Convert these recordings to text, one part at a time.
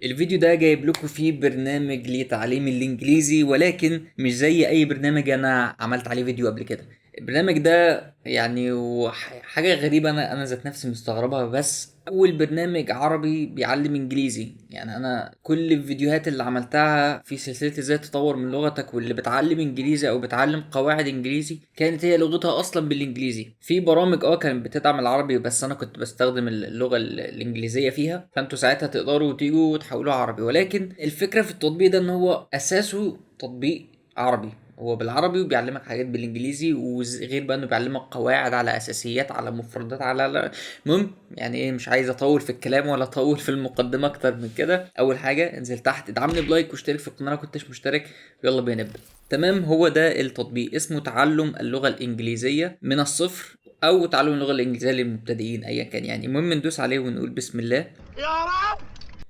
الفيديو ده جايب لكم فيه برنامج لتعليم الانجليزي، ولكن مش زي اي برنامج انا عملت عليه فيديو قبل كده. البرنامج ده يعني حاجة غريبة، انا ذات نفسي مستغربها، بس اول برنامج عربي بيعلم انجليزي. يعني انا كل الفيديوهات اللي عملتها في سلسلة ازاي تطور من لغتك واللي بتعلم انجليزي او بتعلم قواعد انجليزي كانت هي لغتها اصلا بالانجليزي. في برامج كانت بتدعم العربي، بس انا كنت بستخدم اللغة الانجليزية فيها، فانتوا ساعتها تقدروا تيجوا وتحولوها عربي. ولكن الفكرة في التطبيق ده ان هو اساسه تطبيق عربي، هو بالعربي وبيعلمك حاجات بالانجليزي، وغير بقى انه بيعلمك قواعد على اساسيات على مفردات المهم يعني ايه، مش عايز اطول في الكلام ولا اطول في المقدمه اكتر من كده. اول حاجه انزل تحت ادعمني بلايك واشترك في القناه لو كنتش مشترك. يلا بينا نبدا. تمام، هو ده التطبيق، اسمه تعلم اللغه الانجليزيه من الصفر، او تعلم اللغه الانجليزيه للمبتدئين، ايا كان يعني. المهم ندوس عليه ونقول بسم الله.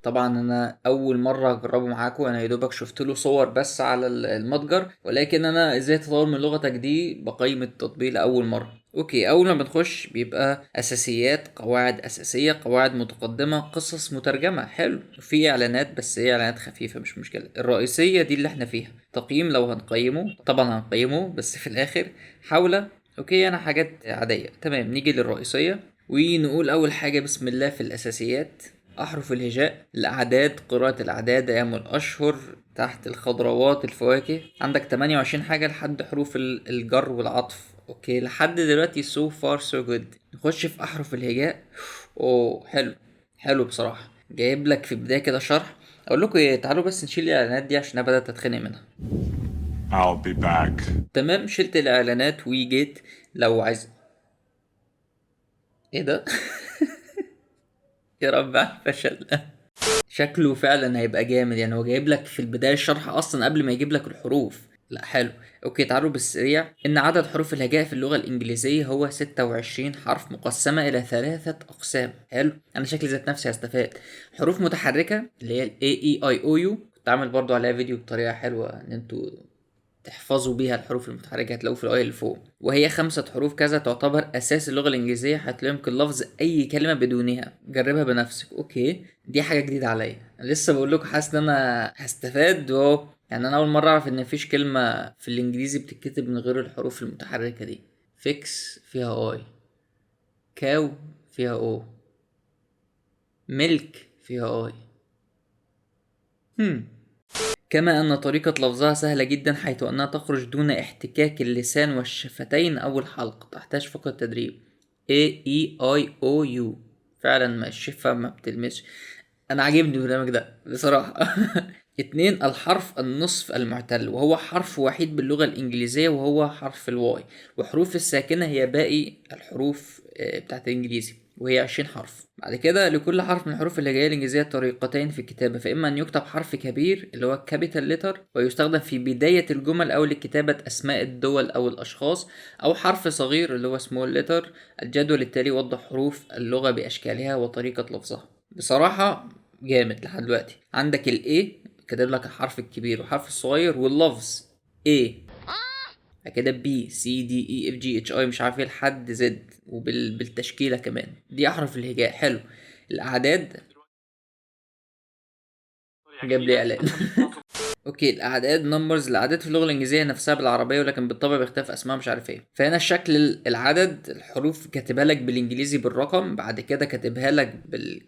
طبعا انا اول مره اجربه معاكم، انا يا دوبك شفت له صور بس على المتجر، ولكن انا ازاي تطور من لغتك دي بقيم التطبيق لاول مره. اوكي، اول ما بنخش بيبقى اساسيات، قواعد اساسيه، قواعد متقدمه، قصص مترجمه، حلو، في اعلانات بس هي اعلانات خفيفه مش مشكله. الرئيسيه دي اللي احنا فيها، تقييم لو هنقيمه طبعا هنقيمه بس في الاخر حاولة. اوكي انا حاجات عاديه. تمام، نيجي للرئيسيه ونقول اول حاجه بسم الله في الاساسيات. أحرف الهجاء، الأعداد، قراءة الأعداد، أيام الأشهر، تحت الخضروات، الفواكه. عندك 28 حاجة لحد حروف الجر والعطف. أوكي لحد دلوقتي so far so good. نخش في أحرف الهجاء. أوه حلو، حلو بصراحة. جايب لك في بداية كده شرح. أقول لكم إيه، تعالوا بس نشيل الإعلانات دي عشان أنا بدأت أتخنق منها. I'll be back. تمام، شلت الإعلانات وجيت. لو عايز إيه ده؟ يا رب على الفشل. شكله فعلا هيبقى جامد. يعني هو جايب لك في البداية الشرح أصلا قبل ما يجيب لك الحروف. لا حلو. اوكي تعالوا بالسريع. ان عدد حروف الهجاء في اللغة الانجليزية هو 26 حرف مقسمة الى 3 اقسام. حلو، انا شكلي ذات نفسي هستفاد. حروف متحركة اللي هي ال A E I O U، كنت عامل برضو عليها فيديو بطريقة حلوة ان انتوا تحفظوا بيها الحروف المتحركة، هتلاقوه في الآية اللي فوق. وهي 5 حروف كذا تعتبر أساس اللغة الإنجليزية، هتلاقي يمكن لفظ أي كلمة بدونها. جربها بنفسك. أوكي دي حاجة جديدة عليا، أنا لسه بقول لكم حاسس إن أنا هستفاد أهو. يعني أنا أول مرة أعرف إن مفيش كلمة في الإنجليزي بتتكتب من غير الحروف المتحركة دي. فيكس فيها آي، كاو فيها أو، ملك فيها آي. كما أن طريقة لفظها سهلة جدا، حيث أنها تخرج دون احتكاك اللسان والشفتين أو الحلق، تحتاج فقط تدريب. A E I O U، فعلا ما الشفة ما بتلمسش. أنا عاجبني البرنامج ده بصراحة. 2. الحرف النصف المعتل، وهو حرف وحيد باللغة الإنجليزية وهو حرف الواي، وحروف الساكنة هي باقي الحروف بتاعت الإنجليزي، وهي 20 حرف. بعد كده لكل حرف من الحروف اللي جايه الانجليزيه طريقتين في الكتابه، فاما ان يكتب حرف كبير اللي هو كابيتال ليتر ويستخدم في بدايه الجمل او لكتابه اسماء الدول او الاشخاص، او حرف صغير اللي هو سمول ليتر. الجدول التالي يوضح حروف اللغه باشكالها وطريقه لفظها. بصراحه جامد لحد دلوقتي. عندك الاي كاتب لك الحرف الكبير والحرف الصغير واللفظ A، بعد كده بي سي دي اي اف جي اتش اي مش عارف ايه لحد زد، وبالتشكيله كمان. دي احرف الهجاء. حلو. الاعداد، جاب لي اعلان. اوكي الاعداد نمبرز، الاعداد في اللغه الانجليزيه نفسها بالعربيه، ولكن بالطبع بيختلف اسمها مش عارف ايه. فهنا الشكل العدد، الحروف كاتبها لك بالانجليزي بالرقم، بعد كده كاتبها لك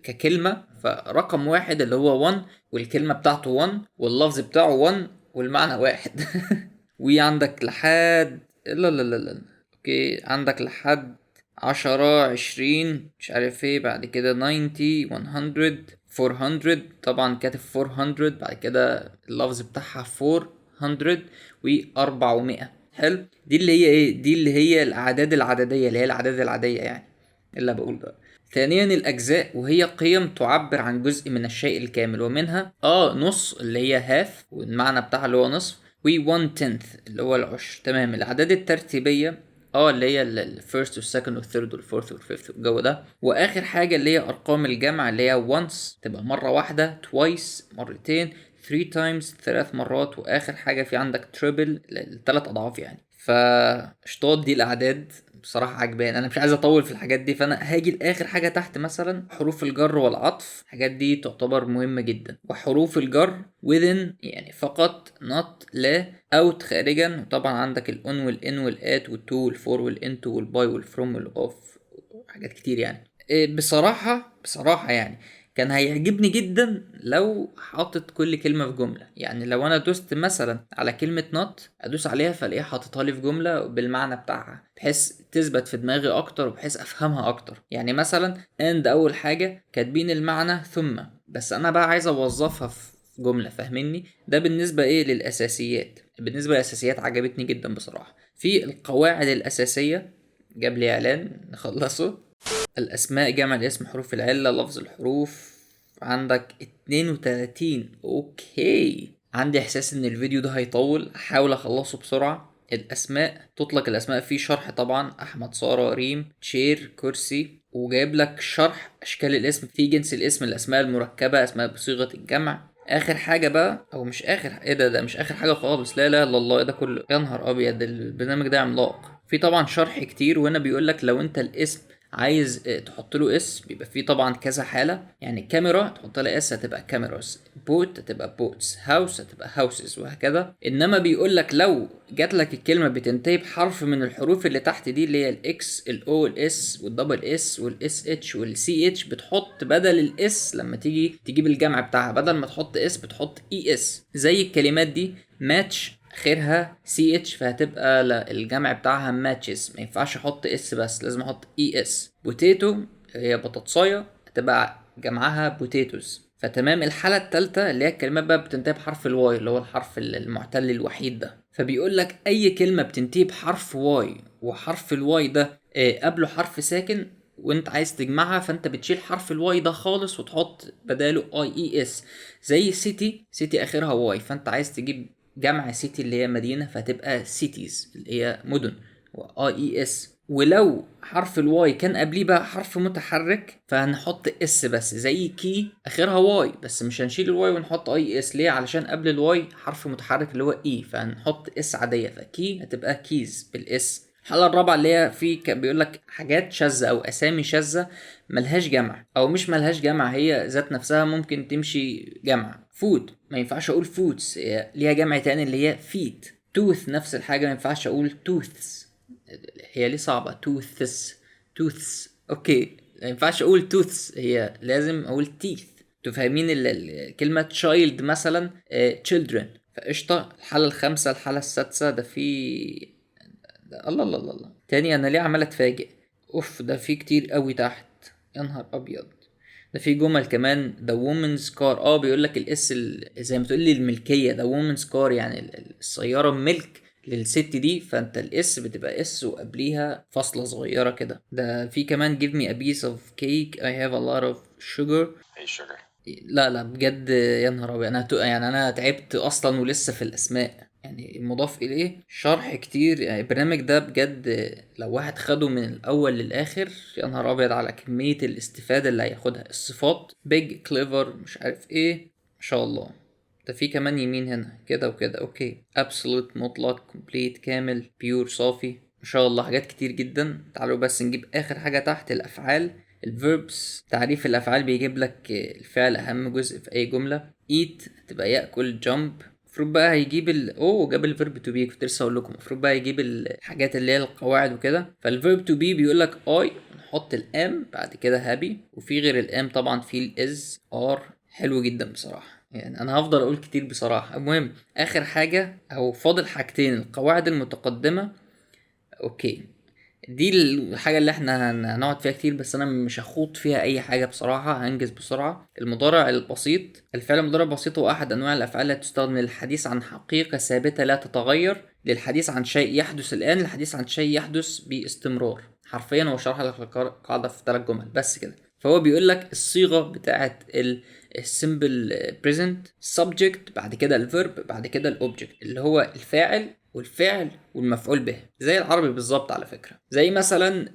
ككلمه. فرقم واحد اللي هو 1، والكلمه بتاعته 1، واللفظ بتاعه 1، والمعنى واحد. وعندك لحد لا. اوكي عندك لحد 10 20 مش عارف ايه، بعد كده 90 100 400. طبعا كاتب 400، بعد كده اللفظ بتاعها 400 و400. حلو، دي اللي هي ايه، دي اللي هي الاعداد العدديه، اللي هي الاعداد العاديه يعني اللي بقول ده. ثانيا الاجزاء، وهي قيم تعبر عن جزء من الشيء الكامل، ومنها نص اللي هي هاف والمعنى بتاعها اللي هو نصف، و 1/10 اللي هو العشر. تمام. الاعداد الترتيبيه اللي هي الفيرست والسكند والثيرد والفورث والفيفث والجو ده. واخر حاجه اللي هي ارقام الجمع، اللي هي once تبقى مره واحده، twice مرتين، 3 times 3 مرات، واخر حاجه في عندك triple الثلاث اضعاف يعني. فاشطاط دي الاعداد بصراحة عجباني. انا مش عايز اطول في الحاجات دي، فانا هاجي لاخر حاجة تحت مثلا حروف الجر والعطف. الحاجات دي تعتبر مهمة جدا. وحروف الجر within يعني فقط، not لا، out خارجا. وطبعا عندك الاون والان والات والتو والفور والانتو والباي والفروم والاوف، حاجات كتير يعني. بصراحة يعني كان هيعجبني جدا لو حاطط كل كلمة في جملة. يعني لو انا دوست مثلا على كلمة not، ادوس عليها فالاقيها حاططها لي في جملة بالمعنى بتاعها، بحيث تثبت في دماغي اكتر وبحيث افهمها اكتر. يعني مثلا and اول حاجة كاتبين المعنى ثم، بس انا بقى عايز اوظفها في جملة، فاهميني؟ ده بالنسبة ايه للاساسيات. بالنسبة للاساسيات عجبتني جدا بصراحة. في القواعد الاساسية جاب لي اعلان نخلصه. الأسماء جمع الاسم، حروف العلة، لفظ الحروف. عندك 32. أوكي، عندي إحساس إن الفيديو ده هيطول، أحاول أخلصه بسرعة. الأسماء تطلق الأسماء في شرح طبعا، أحمد، سارة، ريم، تشير، كرسي. وجايب لك شرح أشكال الاسم في جنس الاسم، الأسماء المركبة، أسماء بصيغة الجمع. آخر حاجة بقى، أو مش آخر، إيه ده مش آخر حاجة خالص، لا لا لا الله، إيه ده كله؟ يا نهار أبيض، البرنامج ده عملاق. في طبعا شرح كتير، وهنا بيقول لك لو أنت الاسم عايز تحط له اس، بيبقى فيه طبعا كذا حاله. يعني كاميرا تحط لها اس هتبقى كاميراز، بوت هتبقى بوتس، هاوس هتبقى هاوسز، وهكذا. انما بيقول لك لو جات لك الكلمه بتنتهي بحرف من الحروف اللي تحت دي، اللي هي الاكس الاو الاس والدبل اس والاس اتش والسي اتش، بتحط بدل الاس لما تيجي تجيب الجمع بتاعها، بدل ما تحط اس بتحط اي اس. زي الكلمات دي ماتش اخرها سي اتش، فهتبقى الجمع بتاعها ماتشز، ما ينفعش احط اس بس، لازم احط اي اس. بوتيتو هي بطاطسايه، هتبقى جمعها بوتيتوز. فتمام. الحالة التالتة اللي هي الكلمات بقى بتنتهي بحرف الواي، اللي هو الحرف المعتل الوحيد ده. فبيقول لك اي كلمة بتنتهي بحرف واي، وحرف الواي ده قبله حرف ساكن، وانت عايز تجمعها، فانت بتشيل حرف الواي ده خالص وتحط بداله اي اي اس. زي سيتي، سيتي اخرها واي، فانت عايز تجيب جمع سيتي اللي هي مدينة، فهتبقى سيتيز اللي هي مدن، و اي اس. ولو حرف الواي كان قبليه بقى حرف متحرك، فهنحط اس بس. زي كي اخرها واي، بس مش هنشيل الواي ونحط اي اس، ليه؟ علشان قبل الواي حرف متحرك اللي هو اي، فهنحط اس عادية، فكي هتبقى كيز بالاس. الحالة الرابعة اللي هي في بيقول لك حاجات شاذة او اسامي شاذة ملهاش جمع، او مش ملهاش جمع، هي ذات نفسها ممكن تمشي جمع. فود ما ينفعش اقول فودز، ليها جمع تاني اللي هي فيت. توث نفس الحاجة، ما ينفعش اقول توثس، هي ليه صعبة؟ توثس، توثس. اوكي، ما ينفعش اقول توثس، هي لازم اقول تيث. تفهمين كلمة child مثلا children. فقشطة. الحالة الخامسة، الحالة السادسة، ده في الله الله الله الله تاني، انا ليه عمال اتفاجئ؟ اوف، ده في كتير قوي تحت، يا نهار ابيض. ده في جمل كمان. the woman's car، بيقول لك الاس زي ما تقول لي الملكيه، the woman's car يعني السياره ملك للست دي، فانت الاس بتبقى اس وقبليها فاصله صغيره كده. ده في كمان give me a piece of cake I have a lot of sugar. Hey, sugar. لا لا بجد، يا نهار ابيض، يعني انا تعبت اصلا ولسه في الاسماء. يعني مضاف اليه شرح كتير. يعني البرنامج ده بجد لو واحد خده من الاول للاخر، يا نهار ابيض على كمية الاستفادة اللي هياخدها. الصفات big clever مش عارف ايه، ما شاء الله. ده في كمان يمين هنا كده وكده. اوكي، absolute مطلق، complete كامل، pure صافي، ما شاء الله، حاجات كتير جدا. تعالوا بس نجيب اخر حاجة تحت، الافعال، الفيربس. تعريف الافعال بيجيب لك الفعل اهم جزء في اي جمله. eat تبقى ياكل، jump. المفروض بقى هيجيب جاب الفيرب تو بي، كنت لسه اقول لكم المفروض بقى يجيب الحاجات اللي هي القواعد وكده. فالفيرب تو بي بيقول لك اي، نحط الام بعد كده هابي، وفي غير الام طبعا في الاز، ار. حلو جدا بصراحه، يعني انا هفضل اقول كتير بصراحه. المهم اخر حاجه او فاضل حاجتين، القواعد المتقدمه. اوكي، دي الحاجة اللي احنا هنقعد فيها كتير، بس انا مش هخوض فيها اي حاجة بصراحة، هنجز بسرعة. المضارع البسيط، الفعل المضارع البسيط هو احد انواع الافعال التي تستخدم للحديث عن حقيقة ثابتة لا تتغير، للحديث عن شيء يحدث الان، للحديث عن شيء يحدث باستمرار. حرفيا هو شرح لك القاعدة في 3 جمل بس كده. فهو بيقول لك الصيغة بتاعت السمبل بريزنت، subject بعد كده الفيرب بعد كده الاوبجكت، اللي هو الفاعل والفعل والمفعول به، زي العربي بالظبط على فكرة. زي مثلا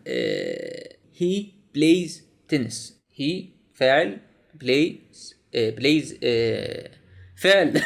he plays tennis، he فاعل، plays فعل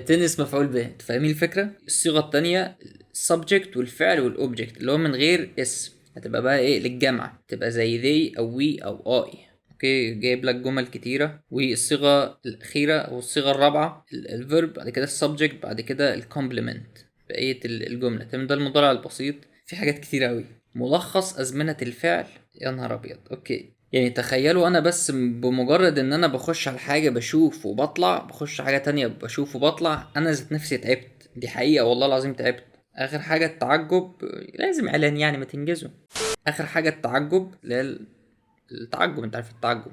تنس مفعول به. تفهمين الفكرة؟ الصيغة التانية السبجكت والفعل والاوبجكت اللي هو من غير اسم، هتبقى بقى ايه للجمع، تبقى زي they او we او I. اوكي، جايب لك جمل كتيرة، والصيغة الأخيرة أو الصيغة الرابعة الفيرب، بعد كده السبجكت، بعد كده الكومبلمنت، بقية الجملة. تمام، ده المضارع البسيط. في حاجات كتيرة أوي. ملخص أزمنة الفعل، يا نهار أبيض. أوكي، يعني تخيلوا أنا بس بمجرد إن أنا بخش على حاجة بشوف وبطلع، بخش حاجة تانية بشوف وبطلع، أنا ذات نفسي تعبت، دي حقيقة والله العظيم تعبت. آخر حاجة التعجب، لازم إعلان يعني ما تنجزوا. آخر حاجة التعجب اللي هي التعجب، انت عارف التعجب،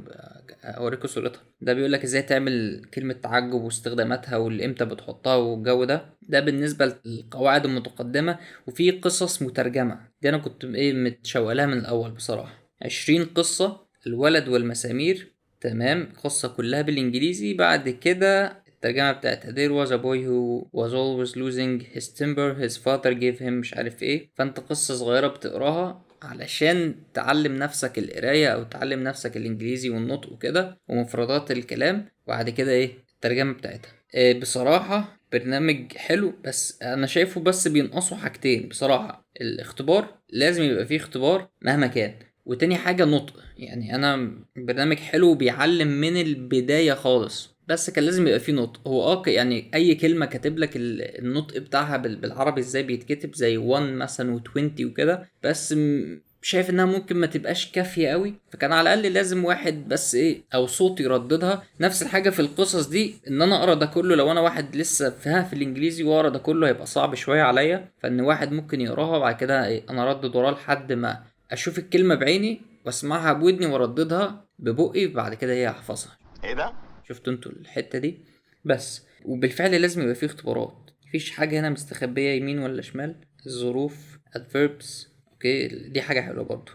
اوريكم صورتها. ده بيقول لك ازاي تعمل كلمة تعجب واستخداماتها والامتى بتحطها والجو ده بالنسبة للقواعد المتقدمة. وفي قصص مترجمة، دي انا كنت ايه متشوق لها من الاول بصراحة. 20 قصة، الولد والمسامير. تمام، قصة كلها بالانجليزي. بعد كده الترجمة بتاعتها there was a boy who was always losing his temper his father gave him مش عارف ايه. فانت قصة صغيرة بتقراها علشان تعلم نفسك القراية او تعلم نفسك الانجليزي والنطق وكده ومفردات الكلام، وبعد كده ايه الترجمة بتاعتها. بصراحة برنامج حلو، بس انا شايفه بس بينقصه حاجتين بصراحة. الاختبار، لازم يبقى فيه اختبار مهما كان. وتاني حاجة نطق، يعني انا برنامج حلو بيعلم من البداية خالص، بس كان لازم يبقى فيه نطق. هو يعني اي كلمة كاتب لك النطق بتاعها بالعربي ازاي بيتكتب، زي 1 مثلا و20 وكده، بس شايف انها ممكن ما تبقاش كافية قوي. فكان على الاقل لازم واحد بس ايه او صوت يرددها. نفس الحاجة في القصص دي، ان انا اقرا ده كله، لو انا واحد لسه فيها في الانجليزي واقرا ده كله هيبقى صعب شوية عليا. فان واحد ممكن يقراها بعد كده إيه انا اردد وراه لحد ما اشوف الكلمة بعيني واسمعها بودني وارددها ببقي، بعد كده هي احفظها. ايه ده؟ شفتوا انتوا الحتة دي؟ بس وبالفعل لازم يبقى فيه اختبارات. مفيش حاجة هنا مستخبية يمين ولا شمال. الظروف adverbs، اوكي دي حاجة حلوة برضو.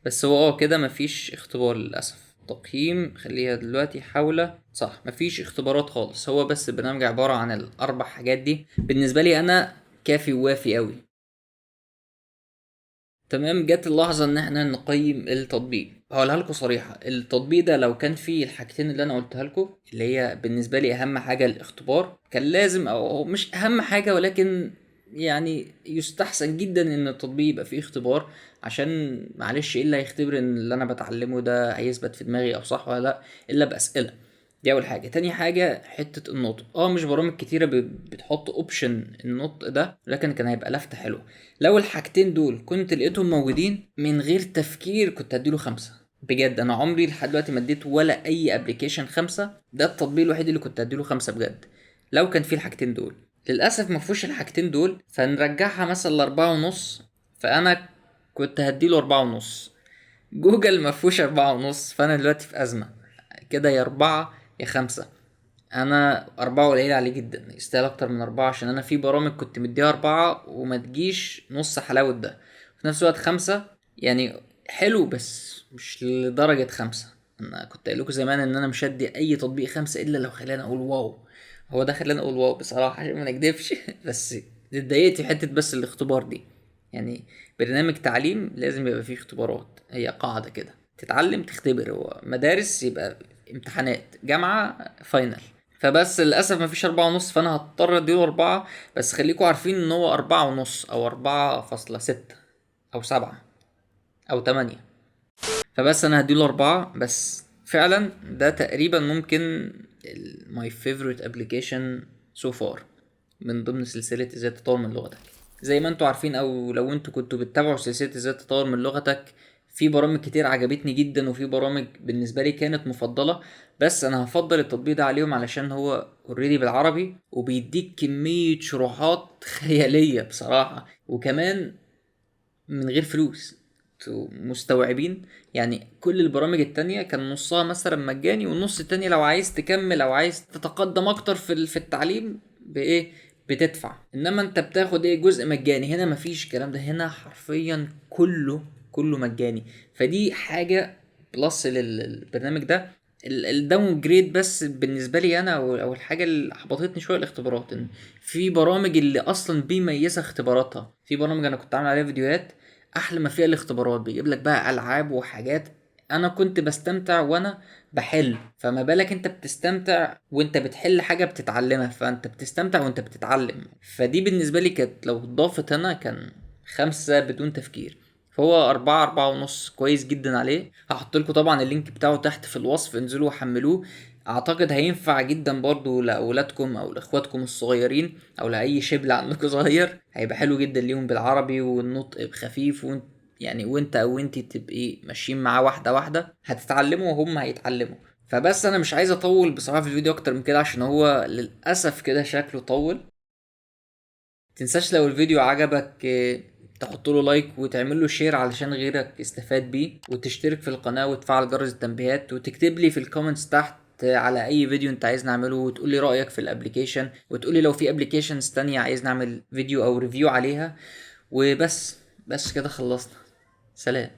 بس هو كده مفيش اختبار للأسف. تقييم خليها دلوقتي حاولة صح، مفيش اختبارات خالص. هو بس البرنامج عبارة عن الأربع حاجات دي، بالنسبة لي أنا كافي ووافي قوي. تمام، جت اللحظة ان احنا نقيم التطبيق. هقولها لكم صريحة، التطبيق ده لو كان فيه الحاجتين اللي انا قلتها لكم، اللي هي بالنسبة لي اهم حاجة الاختبار، كان لازم او مش اهم حاجة ولكن يعني يستحسن جدا ان التطبيق يبقى فيه اختبار. عشان معلش ايه اللي هيختبر ان اللي انا بتعلمه ده هيثبت في دماغي او صح ولا لا الا بأسئلة. دي اول حاجه. تاني حاجه حته النطق، مش برامج كتيره بتحط اوبشن النطق ده، لكن كان هيبقى لفته حلوه. لو الحاجتين دول كنت لقيتهم موجودين من غير تفكير كنت هديله 5. بجد انا عمري لحد دلوقتي ما اديت ولا اي ابلكيشن 5. ده التطبيق الوحيد اللي كنت هديله 5 بجد، لو كان فيه الحاجتين دول. للاسف ما فيهوش الحاجتين دول، فنرجعها مثلا لأربعة ونص. فانا كنت هديله 4.5. جوجل ما فيهوش 4.5، فانا دلوقتي في ازمه. كده يا 4 يا 5. انا 4 قليل عليه جدا، يستاهل اكتر من 4، عشان انا في برامج كنت مديها 4 وما تجيش نص حلاوة ده. في نفس الوقت 5 يعني حلو بس مش لدرجة 5. انا كنت قايل لكم زمان ان انا مش هدي اي تطبيق 5 الا لو خلاني اقول واو. هو ده خلاني اقول واو بصراحة عشان ما نكدبش. بس اتضايقت في حتة بس الاختبار دي. يعني برنامج تعليم لازم يبقى فيه اختبارات، هي قاعدة كده. تتعلم تختبر، هو مدارس يبقى امتحانات، جامعة فاينل. فبس للأسف مفيش 4.5، فأنا هضطر أديله 4. بس خليكوا عارفين إن هو 4.5 أو 4.6 أو 7 أو 8. فبس أنا هديله 4 بس. فعلا ده تقريبا ممكن my favorite application so far من ضمن سلسلة ازاي تطور من لغتك. زي ما انتوا عارفين او لو انتوا كنتوا بتتابعوا سلسلة ازاي تطور من لغتك، في برامج كتير عجبتني جدا وفي برامج بالنسبة لي كانت مفضلة. بس انا هفضل التطبيق ده عليهم علشان هو اوريدي بالعربي وبيديك كمية شروحات خيالية بصراحة، وكمان من غير فلوس. انتوا مستوعبين؟ يعني كل البرامج التانية كان نصها مثلا مجاني، والنص التاني لو عايز تكمل او عايز تتقدم اكتر في التعليم بايه بتدفع. انما انت بتاخد جزء مجاني. هنا مفيش الكلام ده، هنا حرفيا كله مجاني. فدي حاجة بلس للبرنامج ده. الداون جريد بس بالنسبه لي انا او الحاجه اللي احبطتني شويه الاختبارات. ان في برامج اللي اصلا بيميزها اختباراتها، في برامج انا كنت عامل عليها فيديوهات احلى ما فيها الاختبارات، بيجيب لك بقى العاب وحاجات. انا كنت بستمتع وانا بحل، فما بالك انت بتستمتع وانت بتحل حاجة بتتعلمها، فانت بتستمتع وانت بتتعلم. فدي بالنسبة لي كانت لو اتضافت هنا كان 5 بدون تفكير. فهو 4 4 ونص كويس جدا عليه. هحط لكم طبعا اللينك بتاعه تحت في الوصف، انزلوا وحملوه. اعتقد هينفع جدا برضو لاولادكم او لاخواتكم الصغيرين او لاي شبل عندكم صغير، هيبقى حلو جدا ليهم بالعربي والنطق خفيف، يعني وانت او انتي تبقي ماشيين معاه واحده واحده، هتتعلموا وهم هيتعلموا. فبس انا مش عايز اطول بصراحه في الفيديو اكتر من كده عشان هو للاسف كده شكله طول. تنساش لو الفيديو عجبك تحط له لايك وتعمل له شير علشان غيرك يستفاد بيه، وتشترك في القناه وتفعل جرس التنبيهات، وتكتب لي في الكومنتس تحت على اي فيديو انت عايز نعمله، وتقول لي رايك في الابليكيشن، وتقول لي لو في ابليكيشنز تانية عايز نعمل فيديو او ريفيو عليها. وبس كده خلصنا. سلام.